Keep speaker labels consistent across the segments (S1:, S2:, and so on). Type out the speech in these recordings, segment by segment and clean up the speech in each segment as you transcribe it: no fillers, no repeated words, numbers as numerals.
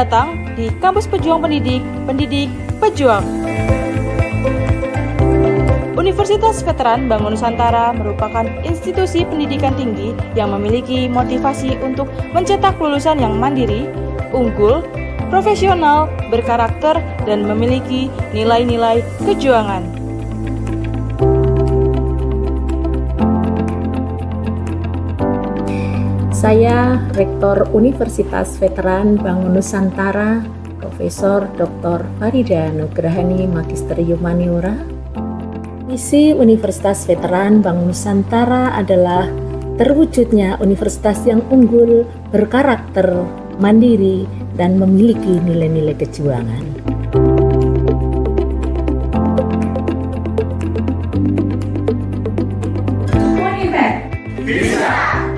S1: datang di Kampus Pejuang Pendidik, Pendidik Pejuang. Universitas Veteran Bangun Nusantara merupakan institusi pendidikan tinggi yang memiliki motivasi untuk mencetak lulusan yang mandiri, unggul, profesional, berkarakter, dan memiliki nilai-nilai kejuangan.
S2: Saya Rektor Universitas Veteran Bangun Nusantara, Profesor Dr. Farida Nugrahani Magister Humaniora. Misi Universitas Veteran Bangun Nusantara adalah terwujudnya universitas yang unggul, berkarakter, mandiri, dan memiliki nilai-nilai kejuangan.
S3: Univet bisa,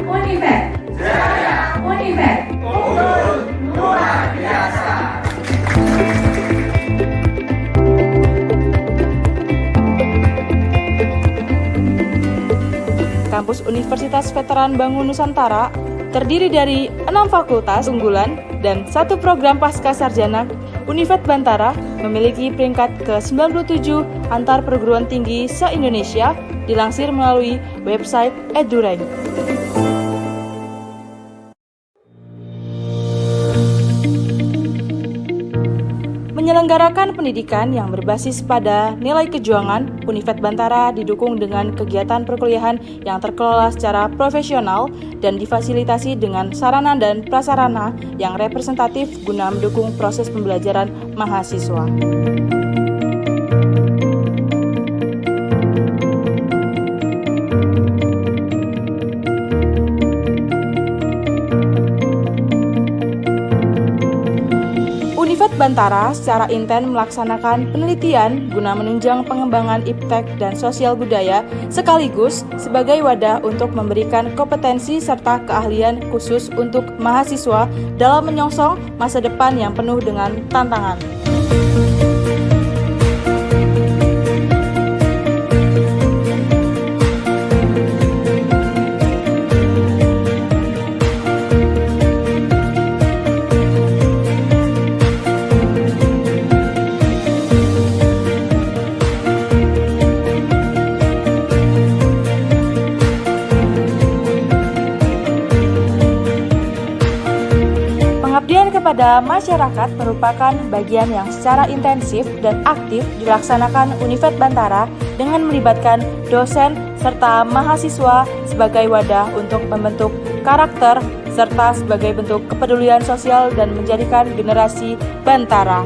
S3: Univet jaya, Univet unggul luar biasa.
S1: Kampus Universitas Veteran Bangun Nusantara terdiri dari 6 fakultas unggulan dan 1 program pasca sarjana. Univet Bantara memiliki peringkat ke-97 antar perguruan tinggi se-Indonesia, dilansir melalui website EduRank. Menyelenggarakan pendidikan yang berbasis pada nilai kejuangan, Univet Bantara didukung dengan kegiatan perkuliahan yang terkelola secara profesional dan difasilitasi dengan sarana dan prasarana yang representatif guna mendukung proses pembelajaran mahasiswa. Univet Bantara secara intens melaksanakan penelitian guna menunjang pengembangan iptek dan sosial budaya sekaligus sebagai wadah untuk memberikan kompetensi serta keahlian khusus untuk mahasiswa dalam menyongsong masa depan yang penuh dengan tantangan. Pengabdian kepada masyarakat merupakan bagian yang secara intensif dan aktif dilaksanakan Univet Bantara dengan melibatkan dosen serta mahasiswa sebagai wadah untuk membentuk karakter serta sebagai bentuk kepedulian sosial dan menjadikan generasi Bantara.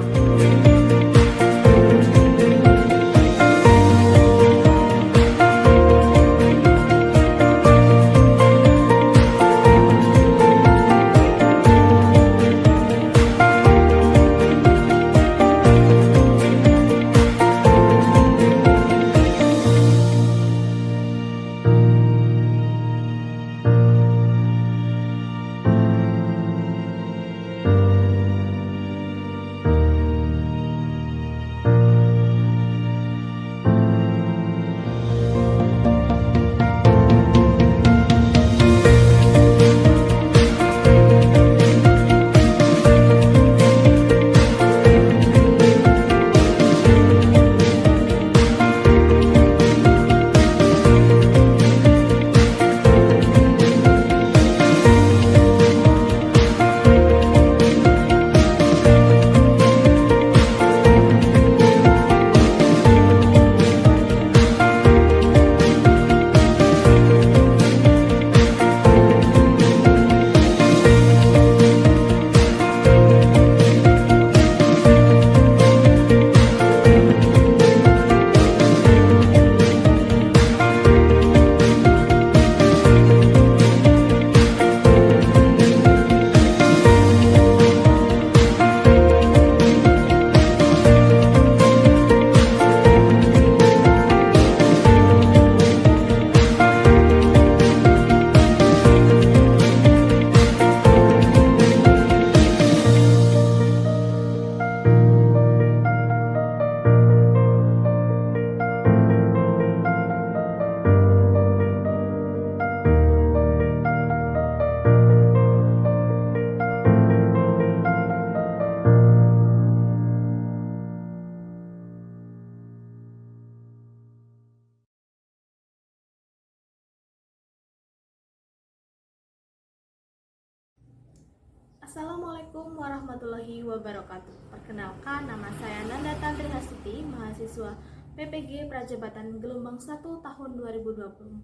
S4: Assalamualaikum warahmatullahi wabarakatuh. Perkenalkan, nama saya Nanda Tantri Hastuti, mahasiswa PPG Prajabatan Gelombang 1 tahun 2024,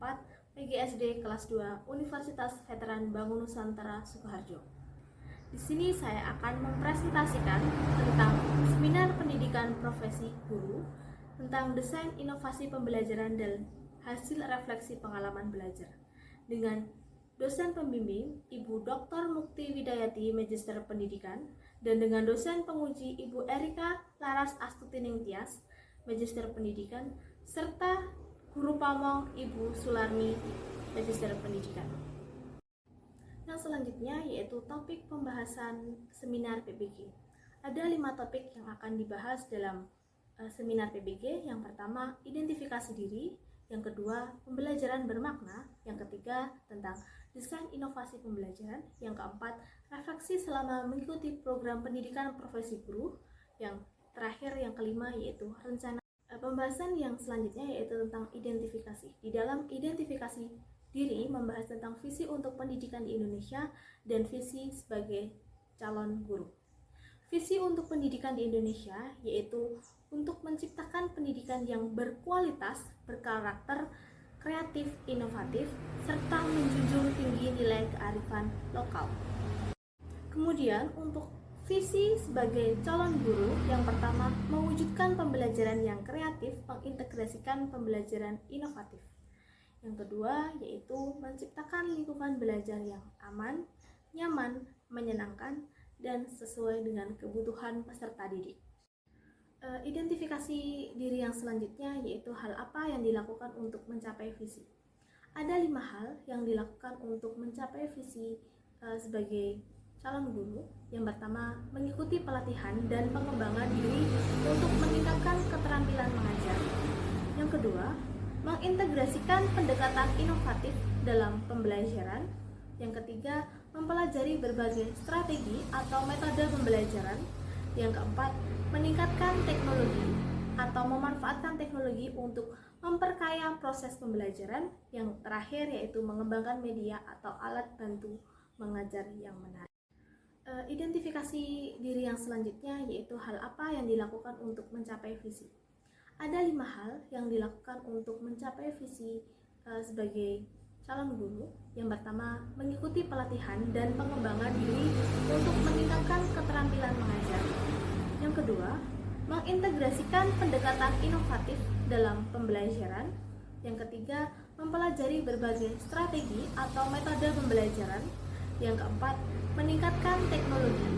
S4: PGSD kelas 2 Universitas Veteran Bangun Nusantara Sukoharjo. Di sini saya akan mempresentasikan tentang seminar pendidikan profesi guru tentang desain inovasi pembelajaran dan hasil refleksi pengalaman belajar dengan dosen pembimbing Ibu Dr. Mukti Widayati, Magister Pendidikan, dan dengan dosen penguji Ibu Erika Laras Astuti Tias, Magister Pendidikan, serta guru pamong Ibu Sularmi, Magister Pendidikan. Yang selanjutnya yaitu topik pembahasan seminar PBG. Ada 5 topik yang akan dibahas dalam seminar PBG. Yang pertama, identifikasi diri. Yang kedua, pembelajaran bermakna. Yang ketiga, tentang desain inovasi pembelajaran. Yang keempat, refleksi selama mengikuti program pendidikan profesi guru. Yang terakhir, yang kelima, yaitu rencana. Pembahasan yang selanjutnya yaitu tentang identifikasi. Di dalam identifikasi diri membahas tentang visi untuk pendidikan di Indonesia dan visi sebagai calon guru. Visi untuk pendidikan di Indonesia yaitu untuk menciptakan pendidikan yang berkualitas, berkarakter, kreatif, inovatif, serta menjunjung tinggi nilai kearifan lokal. Kemudian untuk visi sebagai calon guru, yang pertama mewujudkan pembelajaran yang kreatif, mengintegrasikan pembelajaran inovatif. Yang kedua yaitu menciptakan lingkungan belajar yang aman, nyaman, menyenangkan, dan sesuai dengan kebutuhan peserta didik. Identifikasi diri yang selanjutnya yaitu hal apa yang dilakukan untuk mencapai visi. Ada 5 hal yang dilakukan untuk mencapai visi sebagai calon guru. Yang pertama, mengikuti pelatihan dan pengembangan diri untuk meningkatkan keterampilan mengajar. Yang kedua, mengintegrasikan pendekatan inovatif dalam pembelajaran. Yang ketiga, mempelajari berbagai strategi atau metode pembelajaran. Yang keempat, meningkatkan teknologi atau memanfaatkan teknologi untuk memperkaya proses pembelajaran. Yang terakhir yaitu mengembangkan media atau alat bantu mengajar yang menarik. Identifikasi diri yang selanjutnya yaitu hal apa yang dilakukan untuk mencapai visi. Ada 5 hal yang dilakukan untuk mencapai visi sebagai calon guru. Yang pertama, mengikuti pelatihan dan pengembangan diri untuk meningkatkan keterampilan mengajar. Yang kedua, mengintegrasikan pendekatan inovatif dalam pembelajaran. Yang ketiga, mempelajari berbagai strategi atau metode pembelajaran. Yang keempat, meningkatkan teknologi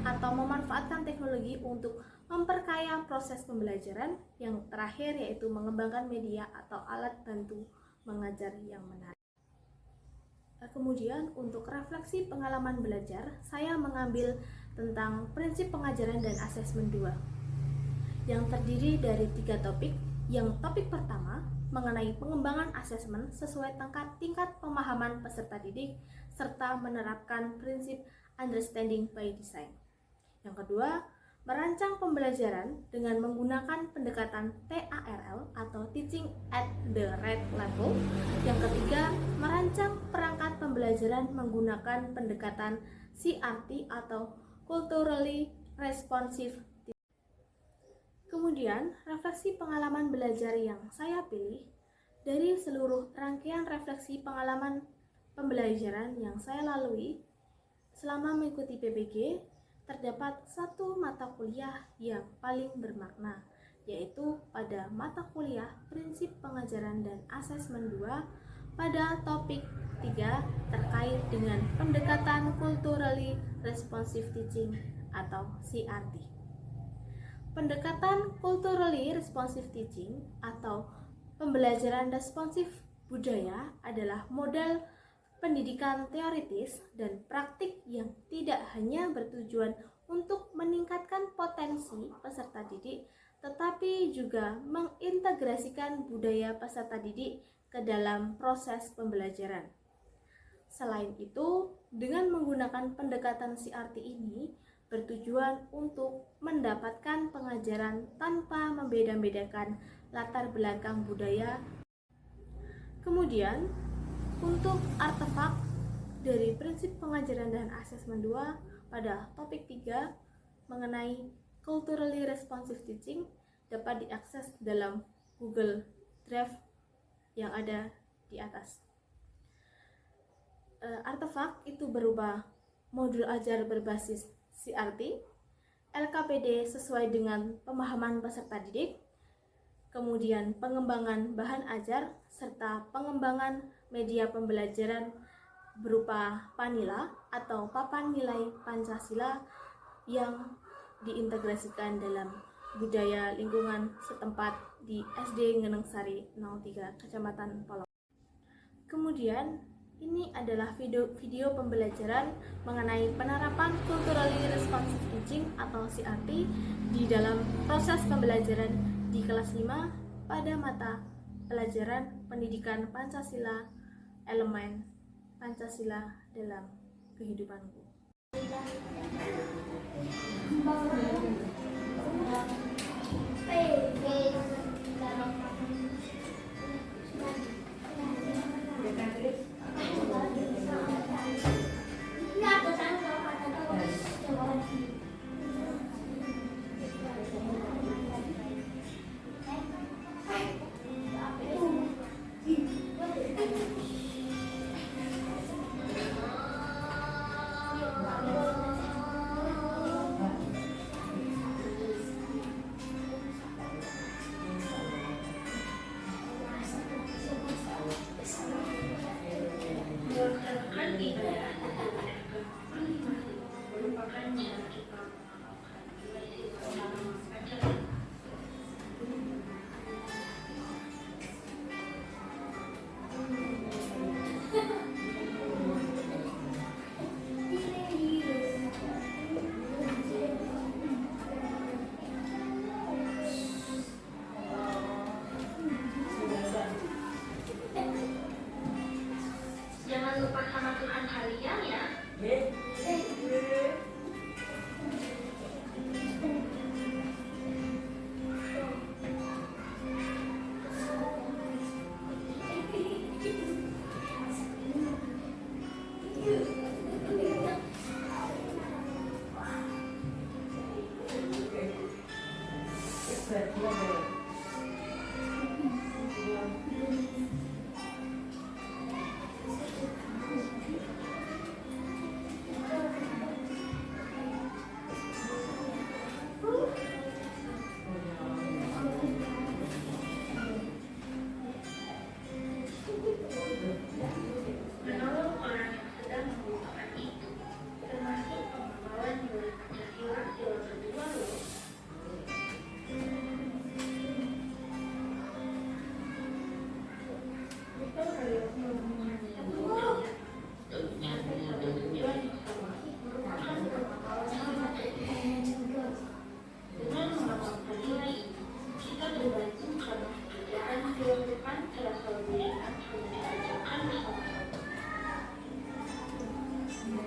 S4: atau memanfaatkan teknologi untuk memperkaya proses pembelajaran. Yang terakhir yaitu mengembangkan media atau alat bantu mengajar yang menarik. Kemudian untuk refleksi pengalaman belajar, saya mengambil tentang prinsip pengajaran dan asesmen 2 yang terdiri dari 3 topik. Yang topik pertama mengenai pengembangan asesmen sesuai tingkat pemahaman peserta didik serta menerapkan prinsip understanding by design. Yang kedua, merancang pembelajaran dengan menggunakan pendekatan TARL atau Teaching at the Right Level. Yang ketiga, merancang perangkat pembelajaran menggunakan pendekatan CRT atau Culturally Responsive. Kemudian, refleksi pengalaman belajar yang saya pilih dari seluruh rangkaian refleksi pengalaman pembelajaran yang saya lalui selama mengikuti PBG, terdapat satu mata kuliah yang paling bermakna, yaitu pada mata kuliah Prinsip Pengajaran dan Asesmen 2 pada topik 3 terkait dengan pendekatan Culturally Responsive Teaching atau CRT. Pendekatan Culturally Responsive Teaching atau pembelajaran responsif budaya adalah model pendidikan teoritis dan praktik yang tidak hanya bertujuan untuk meningkatkan potensi peserta didik, tetapi juga mengintegrasikan budaya peserta didik ke dalam proses pembelajaran. Selain itu, dengan menggunakan pendekatan CRT ini bertujuan untuk mendapatkan pengajaran tanpa membeda-bedakan latar belakang budaya. Kemudian, untuk artefak dari prinsip pengajaran dan asesmen 2 pada topik 3 mengenai Culturally Responsive Teaching dapat diakses dalam Google Drive yang ada di atas. Artefak itu berupa modul ajar berbasis CRT, LKPD sesuai dengan pemahaman peserta didik, kemudian pengembangan bahan ajar, serta pengembangan media pembelajaran berupa Panila atau Papan Nilai Pancasila yang diintegrasikan dalam budaya lingkungan setempat di SD Ngenengsari 03 Kecamatan Polok. Kemudian ini adalah video pembelajaran mengenai penerapan Culturally Responsive Teaching atau CRT di dalam proses pembelajaran di kelas 5 pada mata pelajaran Pendidikan Pancasila, elemen Pancasila dalam kehidupanku.
S5: Jangan lupa sama Tuhan kalian ya. Menolong orang yang sedang membutuhkan itu, termasuk pengembangan nilai Pancasila sila kedua loh. Dengan mengamalkan nilai ini, kita berbantu karena pekerjaan sila depan terasa lebih ringan hanya dikerjakan bersama-sama.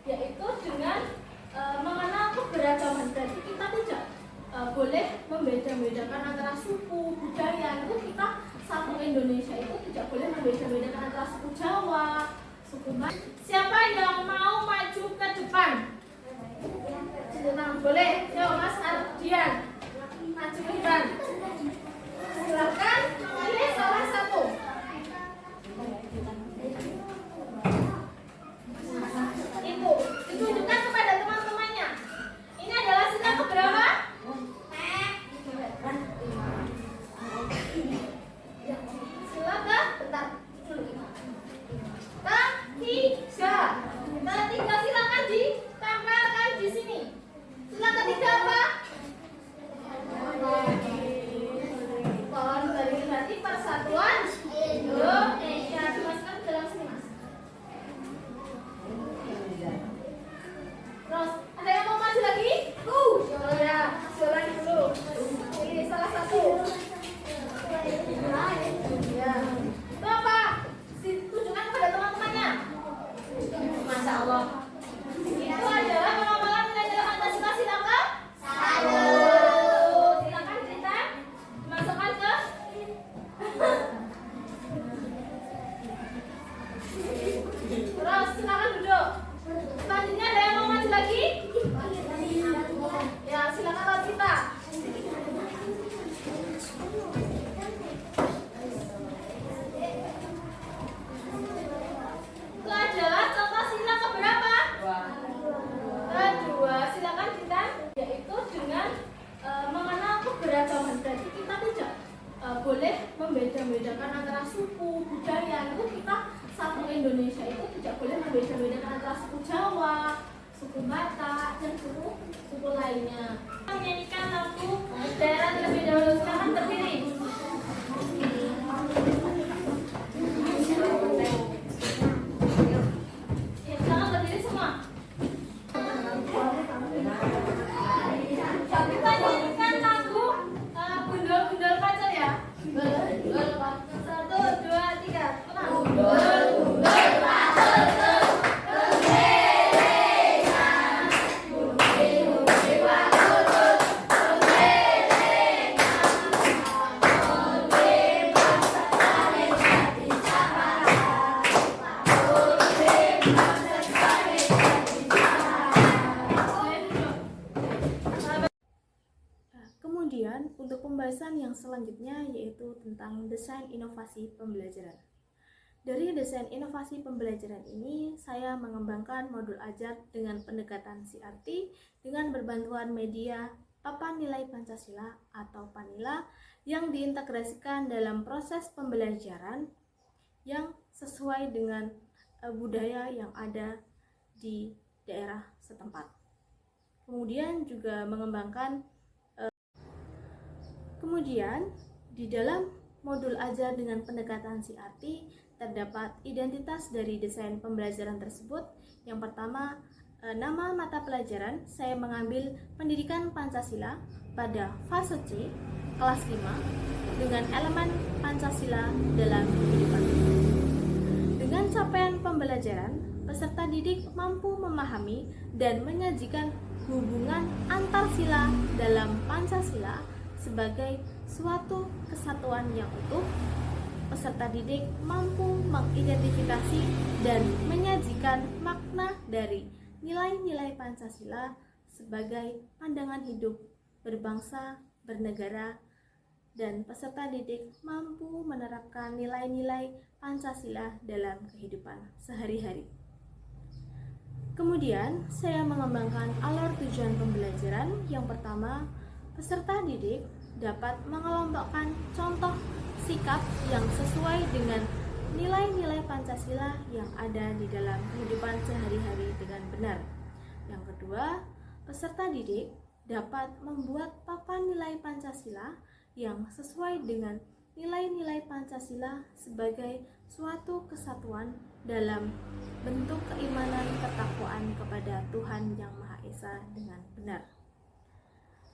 S4: Yaitu dengan mengenal keberagaman. Jadi kita tidak boleh membeda-bedakan antara suku, budaya. Itu kita satu Indonesia itu tidak boleh membeda-bedakan antara suku Jawa, suku Bali. Siapa yang mau maju ke depan? Boleh. Yo, Mas Ardian, maju ke depan. Silakan pilih salah satu. Itu ditunjukkan kepada teman-temannya. Ini adalah sila keberapa? Sila bentar dulu. Ketiga. Ketiga silakan ditempelkan di sini. Sila ketiga apa? boleh membeda-bedakan antara suku, budaya. Itu kita satu Indonesia itu tidak boleh membeda-bedakan antara suku Jawa, suku Batak, dan suku lainnya. Menyanyikan lagu daerah terlebih dahulu. Silakan berdiri. Silakan berdiri semua. Kita nyanyikan lagu Gundul-Gundul Pacar ya. Gundul Pacar. 1, 2, 3. Gundul-Gundul Pacar. Kemudian untuk pembahasan yang selanjutnya yaitu tentang desain inovasi pembelajaran. Dari desain inovasi pembelajaran ini saya mengembangkan modul ajar dengan pendekatan CRT dengan berbantuan media papan nilai Pancasila atau Panila yang diintegrasikan dalam proses pembelajaran yang sesuai dengan budaya yang ada di daerah setempat. Kemudian juga mengembangkan Kemudian, di dalam modul ajar dengan pendekatan CRT, terdapat identitas dari desain pembelajaran tersebut. Yang pertama, nama mata pelajaran, saya mengambil pendidikan Pancasila pada fase C, kelas 5, dengan elemen Pancasila dalam kehidupan. Dengan capaian pembelajaran, peserta didik mampu memahami dan menyajikan hubungan antar sila dalam Pancasila sebagai suatu kesatuan yang utuh. Peserta didik mampu mengidentifikasi dan menyajikan makna dari nilai-nilai Pancasila sebagai pandangan hidup berbangsa, bernegara, dan peserta didik mampu menerapkan nilai-nilai Pancasila dalam kehidupan sehari-hari. Kemudian, saya mengembangkan alur tujuan pembelajaran. Yang pertama, peserta didik dapat mengelompokkan contoh sikap yang sesuai dengan nilai-nilai Pancasila yang ada di dalam kehidupan sehari-hari dengan benar. Yang kedua, peserta didik dapat membuat papan nilai Pancasila yang sesuai dengan nilai-nilai Pancasila sebagai suatu kesatuan dalam bentuk keimanan ketakwaan kepada Tuhan Yang Maha Esa dengan benar.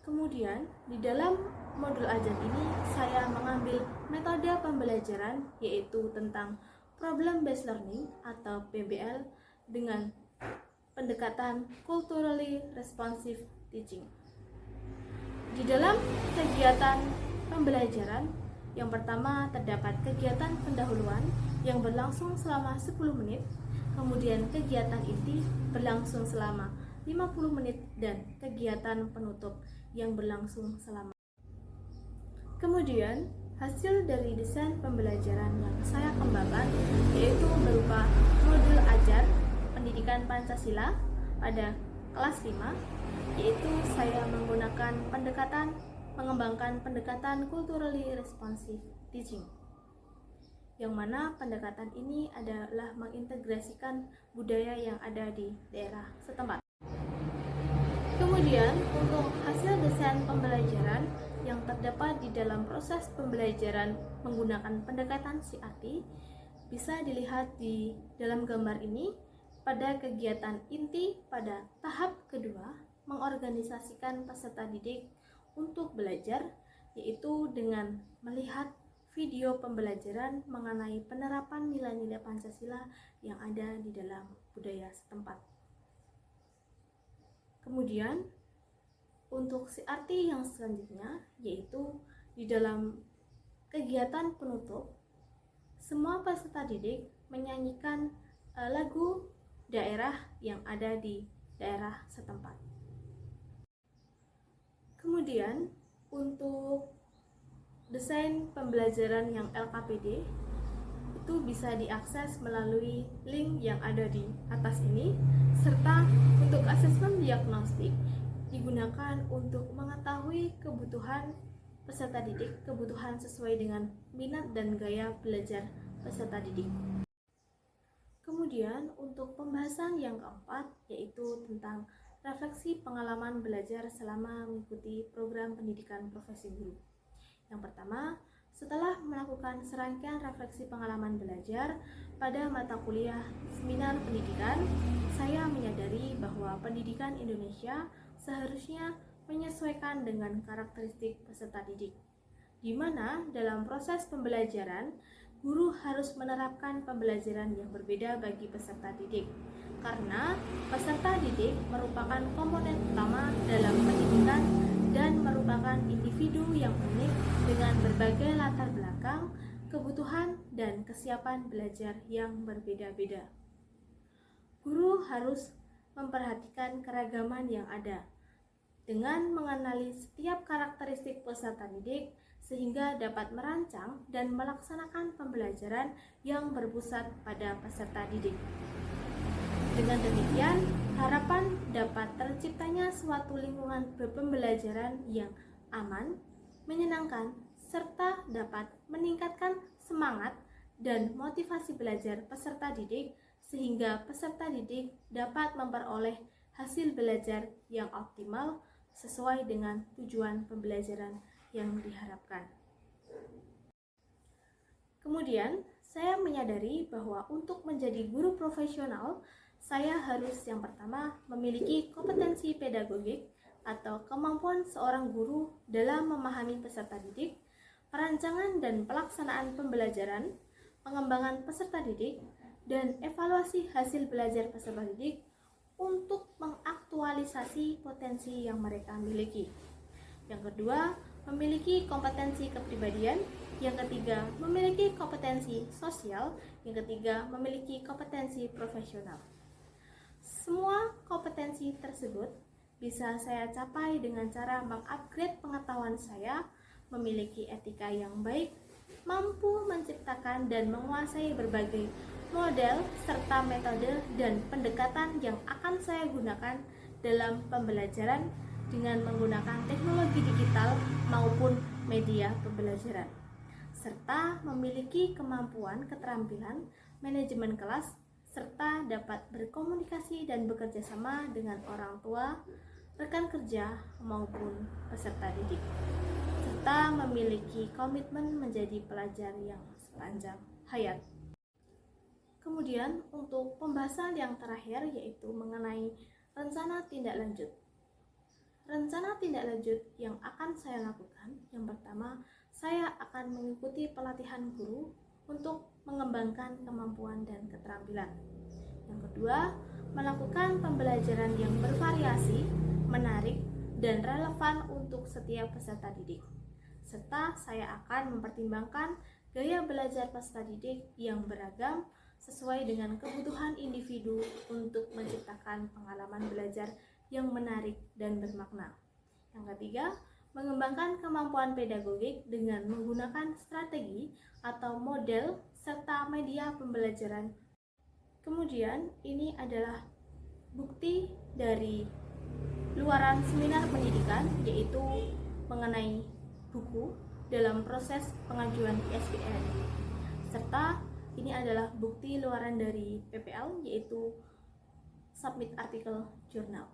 S4: Kemudian, di dalam modul ajar ini saya mengambil metode pembelajaran yaitu tentang Problem Based Learning atau PBL dengan pendekatan Culturally Responsive Teaching. Di dalam kegiatan pembelajaran, yang pertama terdapat kegiatan pendahuluan yang berlangsung selama 10 menit, kemudian kegiatan inti berlangsung selama 50 menit dan kegiatan penutup yang berlangsung selama. Kemudian, hasil dari desain pembelajaran yang saya kembangkan yaitu berupa modul ajar pendidikan Pancasila pada kelas 5, yaitu saya mengembangkan pendekatan Culturally Responsive Teaching, yang mana pendekatan ini adalah mengintegrasikan budaya yang ada di daerah setempat. Kemudian, untuk hasil desain pembelajaran yang terdapat di dalam proses pembelajaran menggunakan pendekatan CRT bisa dilihat di dalam gambar ini. Pada kegiatan inti pada tahap kedua, mengorganisasikan peserta didik untuk belajar, yaitu dengan melihat video pembelajaran mengenai penerapan nilai-nilai Pancasila yang ada di dalam budaya setempat. Kemudian, untuk CRT yang selanjutnya, yaitu di dalam kegiatan penutup, semua peserta didik menyanyikan lagu daerah yang ada di daerah setempat. Kemudian, untuk desain pembelajaran yang LKPD itu bisa diakses melalui link yang ada di atas ini, serta untuk asesmen diagnostik digunakan untuk mengetahui kebutuhan peserta didik kebutuhan sesuai dengan minat dan gaya belajar peserta didik. Kemudian untuk pembahasan yang keempat yaitu tentang refleksi pengalaman belajar selama mengikuti program pendidikan profesi guru. Yang pertama, setelah melakukan serangkaian refleksi pengalaman belajar pada mata kuliah seminar pendidikan, saya menyadari bahwa pendidikan Indonesia seharusnya menyesuaikan dengan karakteristik peserta didik, di mana dalam proses pembelajaran, guru harus menerapkan pembelajaran yang berbeda bagi peserta didik, karena peserta didik merupakan komponen utama dalam pendidikan dan merupakan individu yang unik dengan berbagai latar belakang, kebutuhan, dan kesiapan belajar yang berbeda-beda. Guru harus memperhatikan keragaman yang ada, dengan mengenali setiap karakteristik peserta didik, sehingga dapat merancang dan melaksanakan pembelajaran yang berpusat pada peserta didik. Dengan demikian, harapan dapat terciptanya suatu lingkungan pembelajaran yang aman, menyenangkan, serta dapat meningkatkan semangat dan motivasi belajar peserta didik, sehingga peserta didik dapat memperoleh hasil belajar yang optimal sesuai dengan tujuan pembelajaran yang diharapkan. Kemudian, saya menyadari bahwa untuk menjadi guru profesional, saya harus yang pertama memiliki kompetensi pedagogik atau kemampuan seorang guru dalam memahami peserta didik, perancangan dan pelaksanaan pembelajaran, pengembangan peserta didik, dan evaluasi hasil belajar peserta didik untuk mengaktualisasi potensi yang mereka miliki. Yang kedua, memiliki kompetensi kepribadian. Yang ketiga, memiliki kompetensi sosial. Yang ketiga, memiliki kompetensi profesional. Semua kompetensi tersebut bisa saya capai dengan cara mengupgrade pengetahuan saya, memiliki etika yang baik, mampu menciptakan dan menguasai berbagai model serta metode dan pendekatan yang akan saya gunakan dalam pembelajaran dengan menggunakan teknologi digital maupun media pembelajaran, serta memiliki kemampuan keterampilan manajemen kelas, serta dapat berkomunikasi dan bekerja sama dengan orang tua, rekan kerja, maupun peserta didik, serta memiliki komitmen menjadi pelajar yang sepanjang hayat. Kemudian untuk pembahasan yang terakhir yaitu mengenai rencana tindak lanjut. Rencana tindak lanjut yang akan saya lakukan, yang pertama, saya akan mengikuti pelatihan guru untuk mengembangkan kemampuan dan keterampilan. Yang kedua, melakukan pembelajaran yang bervariasi, menarik, dan relevan untuk setiap peserta didik. Serta saya akan mempertimbangkan gaya belajar peserta didik yang beragam sesuai dengan kebutuhan individu untuk menciptakan pengalaman belajar yang menarik dan bermakna. Yang ketiga, mengembangkan kemampuan pedagogik dengan menggunakan strategi atau model serta media pembelajaran. Kemudian, ini adalah bukti dari luaran seminar pendidikan, yaitu mengenai buku dalam proses pengajuan ISBN. Serta ini adalah bukti luaran dari PPL, yaitu submit artikel jurnal.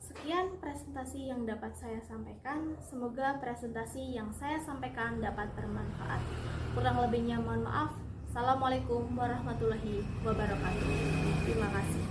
S4: Sekian presentasi yang dapat saya sampaikan. Semoga presentasi yang saya sampaikan dapat bermanfaat. Kurang lebihnya mohon maaf. Assalamualaikum warahmatullahi wabarakatuh. Terima kasih.